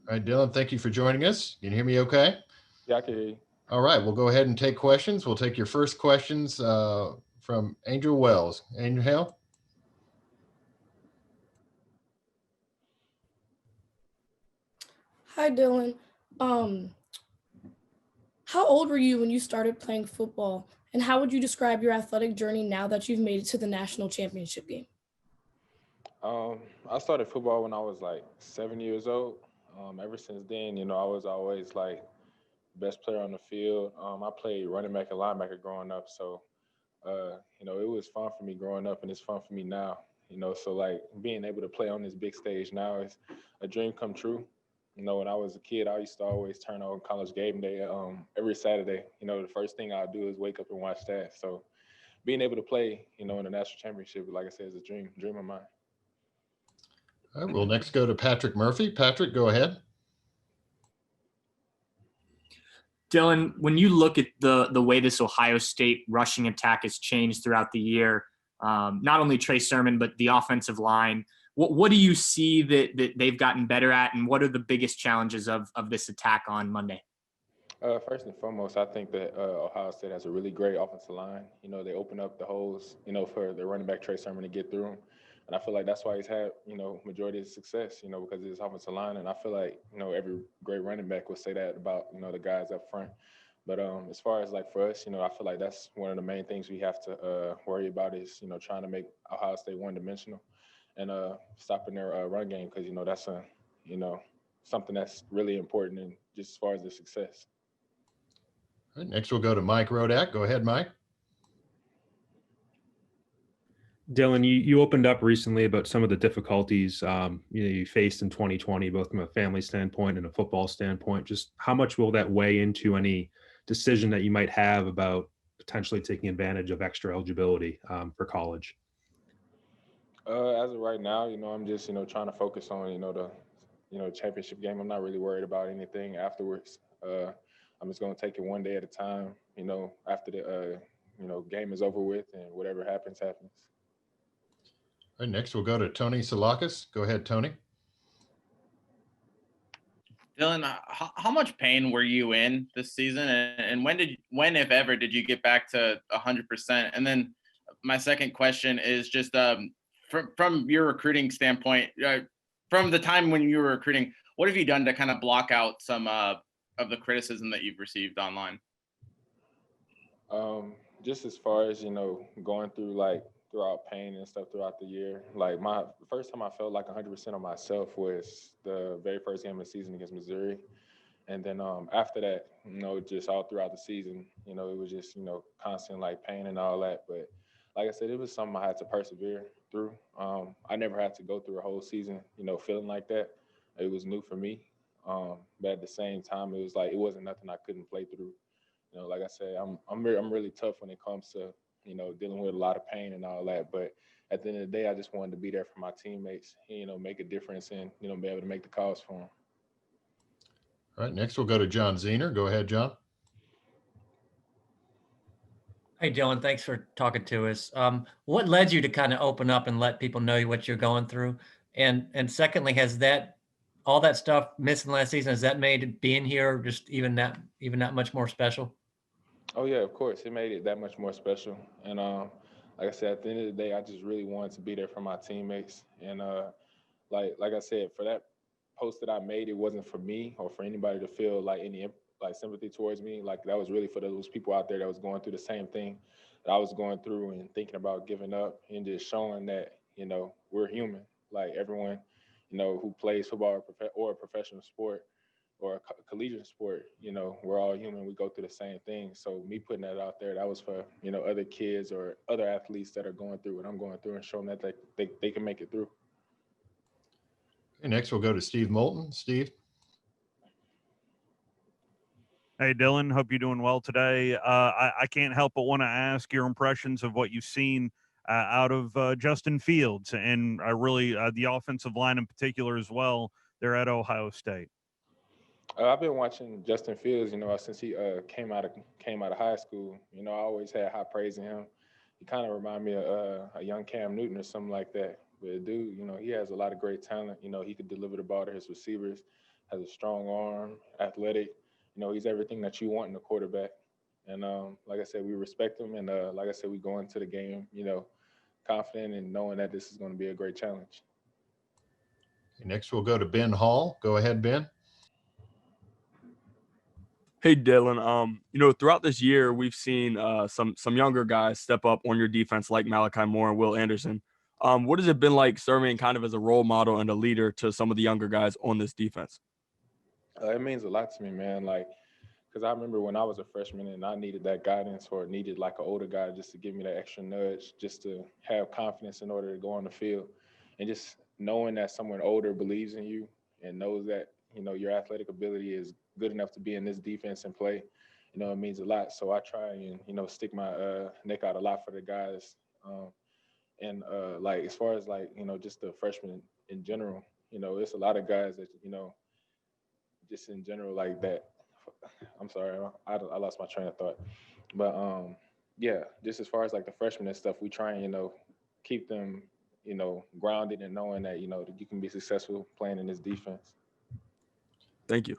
All right, Dylan, thank you for joining us. Can you hear me okay? Yeah, I can hear you. All right, we'll go ahead and take questions. We'll take your first questions from Angel Wells. Angel? Hi, Dylan. Um, how old were you when you started playing football, and how would you describe your athletic journey now that you've made it to the national championship game? I started football when I was like 7 years old. Ever since then, I was always like best player on the field. I played running back and linebacker growing up, so it was fun for me growing up, and it's fun for me now. So like being able to play on this big stage now is a dream come true. When I was a kid, I used to always turn on college game day every Saturday. The first thing I'd do is wake up and watch that. So being able to play, in the national championship, like I said, is a dream of mine. All right, we'll next go to Patrick Murphy. Patrick, go ahead. Dylan, when you look at the way this Ohio State rushing attack has changed throughout the year, not only Trey Sermon but the offensive line, what do you see that they've gotten better at, and what are the biggest challenges of this attack on Monday? First and foremost, I think that Ohio State has a really great offensive line. They open up the holes, for the running back Trey Sermon to get through them. And I feel like that's why he's had, majority of his success, because of his offensive line. And I feel like, every great running back would say that about, the guys up front. But as far as like for us, I feel like that's one of the main things we have to worry about is, trying to make Ohio State one-dimensional and stopping their run game because, that's you know, something that's really important and just as far as their success. All right, next we'll go to Mike Rodak. Go ahead, Mike. Dylan, you opened up recently about some of the difficulties you faced in 2020, both from a family standpoint and a football standpoint. Just how much will that weigh into any decision that you might have about potentially taking advantage of extra eligibility for college? As of right now, I'm just trying to focus on the championship game. I'm not really worried about anything afterwards. I'm just gonna take it one day at a time. After the game is over with and whatever happens happens. All right, next we'll go to Tony Selakis. Go ahead, Tony. Dylan, how much pain were you in this season, and when, if ever, did you get back to 100%? And then my second question is just from your recruiting standpoint, from the time when you were recruiting, what have you done to kind of block out some of the criticism that you've received online? Just as far as going through throughout pain and stuff throughout the year. Like the first time I felt like 100% of myself was the very first game of the season against Missouri. And then after that, just all throughout the season, it was just, constant like pain and all that. But like I said, it was something I had to persevere through. I never had to go through a whole season, feeling like that. It was new for me. But at the same time, it was like it wasn't nothing I couldn't play through. Like I said, I'm really tough when it comes to dealing with a lot of pain and all that. But at the end of the day, I just wanted to be there for my teammates, make a difference and be able to make the calls for them. All right, next we'll go to John Zener. Go ahead, John. Hey, Dylan, thanks for talking to us. What led you to kind of open up and let people know what you're going through? And secondly, has that all that stuff missing last season, has that made being here just even that much more special? Oh yeah, of course, it made it that much more special. And like I said, at the end of the day, I just really wanted to be there for my teammates. And like I said, for that post that I made, it wasn't for me or for anybody to feel like any like sympathy towards me. Like that was really for those people out there that was going through the same thing that I was going through and thinking about giving up and just showing that we're human. Like everyone who plays football or a professional sport or a collegiate sport, we're all human. We go through the same thing. So me putting that out there, that was for other kids or other athletes that are going through what I'm going through and showing that they can make it through. Okay, next we'll go to Steve Moulton. Steve. Hey, Dylan, hope you're doing well today. I can't help but want to ask your impressions of what you've seen out of Justin Fields and really the offensive line in particular as well. They're at Ohio State. I've been watching Justin Fields, since he came out of high school. I always had high praise in him. He kind of reminded me of a young Cam Newton or something like that. But dude, he has a lot of great talent. He could deliver the ball to his receivers. has a strong arm, athletic. He's everything that you want in a quarterback. And like I said, we respect him. And like I said, we go into the game, confident and knowing that this is going to be a great challenge. Next, we'll go to Ben Hall. Go ahead, Ben. Hey, Dylan. Throughout this year, we've seen some younger guys step up on your defense, like Malachi Moore and Will Anderson. What has it been like serving kind of as a role model and a leader to some of the younger guys on this defense? It means a lot to me, man. Because I remember when I was a freshman and I needed that guidance or needed like an older guy just to give me that extra nudge, just to have confidence in order to go on the field. And just knowing that someone older believes in you and knows that, your athletic ability is good enough to be in this defense and play, it means a lot. So I try and, stick my neck out a lot for the guys. As far as just the freshmen in general, it's a lot of guys that, just in general like that. I'm sorry, I lost my train of thought. But yeah, just as far as like the freshmen and stuff, we try and, keep them, grounded and knowing that, that you can be successful playing in this defense. Thank you.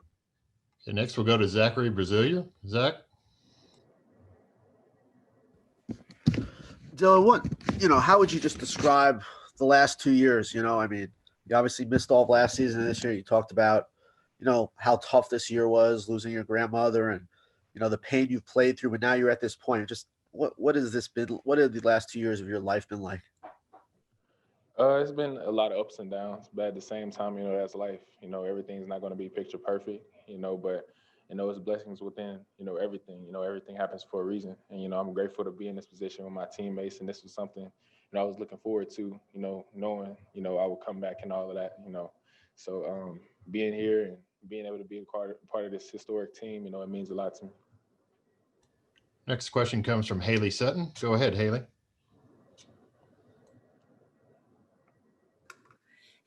And next we'll go to Zachary Brasilia. Zach. Dylan, how would you just describe the last 2 years? You obviously missed all of last season and this year. You talked about, how tough this year was, losing your grandmother and, the pain you've played through, but now you're at this point. Just what has this been? What have the last 2 years of your life been like? It's been a lot of ups and downs, but at the same time, that's life. Everything's not going to be picture perfect, but, it's blessings within, everything. Everything happens for a reason. And, I'm grateful to be in this position with my teammates. And this was something, I was looking forward to, knowing, I would come back and all of that, So being here and being able to be a part of this historic team, it means a lot to me. Next question comes from Haley Sutton. Go ahead, Haley.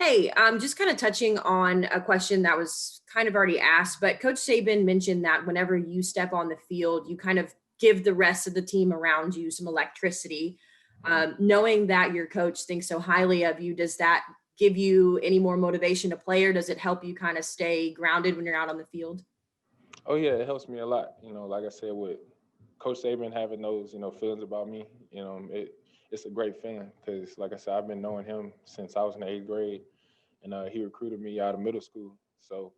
Hey, just kind of touching on a question that was kind of already asked, but Coach Saban mentioned that whenever you step on the field, you kind of give the rest of the team around you some electricity. Knowing that your coach thinks so highly of you, does that give you any more motivation to play, or does it help you kind of stay grounded when you're out on the field? Oh, yeah, it helps me a lot. Like I said, with Coach Saban having those, feelings about me, it's a great feeling because, like I said, I've been knowing him since I was in the 8th grade, and he recruited me out of middle school. So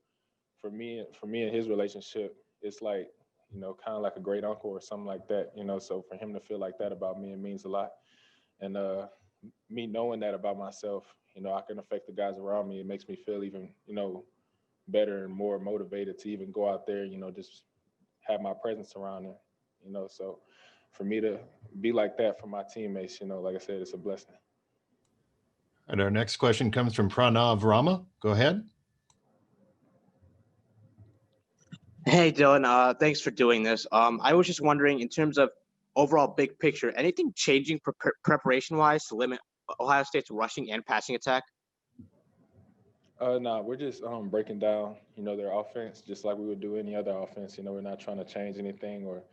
for me and his relationship, it's like, kind of like a great uncle or something like that, So for him to feel like that about me, it means a lot. And me knowing that about myself, I can affect the guys around me. It makes me feel even, better and more motivated to even go out there, just have my presence around them, So for me to be like that for my teammates, like I said, it's a blessing. And our next question comes from Pranav Rama. Go ahead. Hey, Dylan. Thanks for doing this. I was just wondering, in terms of overall big picture, anything changing preparation-wise to limit Ohio State's rushing and passing attack? No, we're just breaking down, their offense, just like we would do any other offense. We're not trying to change anything or,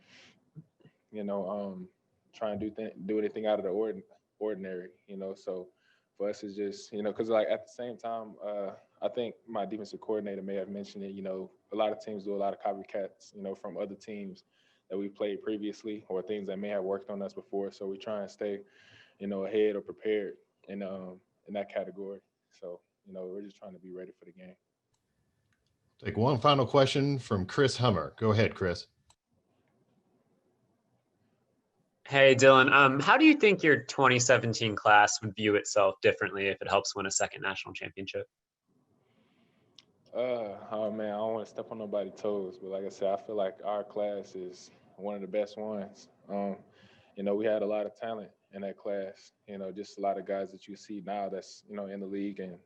trying to do anything out of the ordinary, So for us, it's just, because like at the same time, I think my defensive coordinator may have mentioned it. A lot of teams do a lot of copycats, from other teams that we played previously or things that may have worked on us before. So we try and stay, ahead or prepared in that category. So, we're just trying to be ready for the game. Take one final question from Chris Hummer. Go ahead, Chris. Hey, Dylan. How do you think your 2017 class would view itself differently if it helps win a second national championship? Oh man, I don't want to step on nobody's toes, but like I said, I feel like our class is one of the best ones. We had a lot of talent in that class. Just a lot of guys that you see now that's in the league and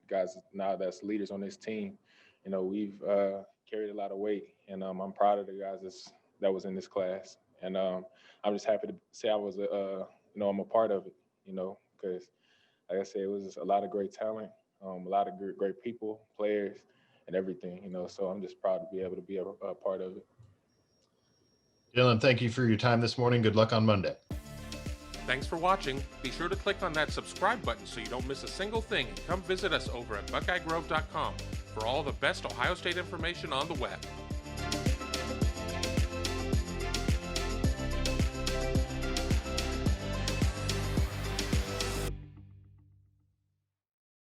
guys now that's leaders on this team. We've carried a lot of weight, and I'm proud of the guys that was in this class. And I'm just happy to say I was I'm a part of it. Because like I said, it was just a lot of great talent, a lot of great people, players, and everything. So I'm just proud to be able to be a part of it. Dylan, thank you for your time this morning. Good luck on Monday. Thanks for watching. Be sure to click on that subscribe button so you don't miss a single thing, and come visit us over at BuckeyeGrove.com for all the best Ohio State information on the web.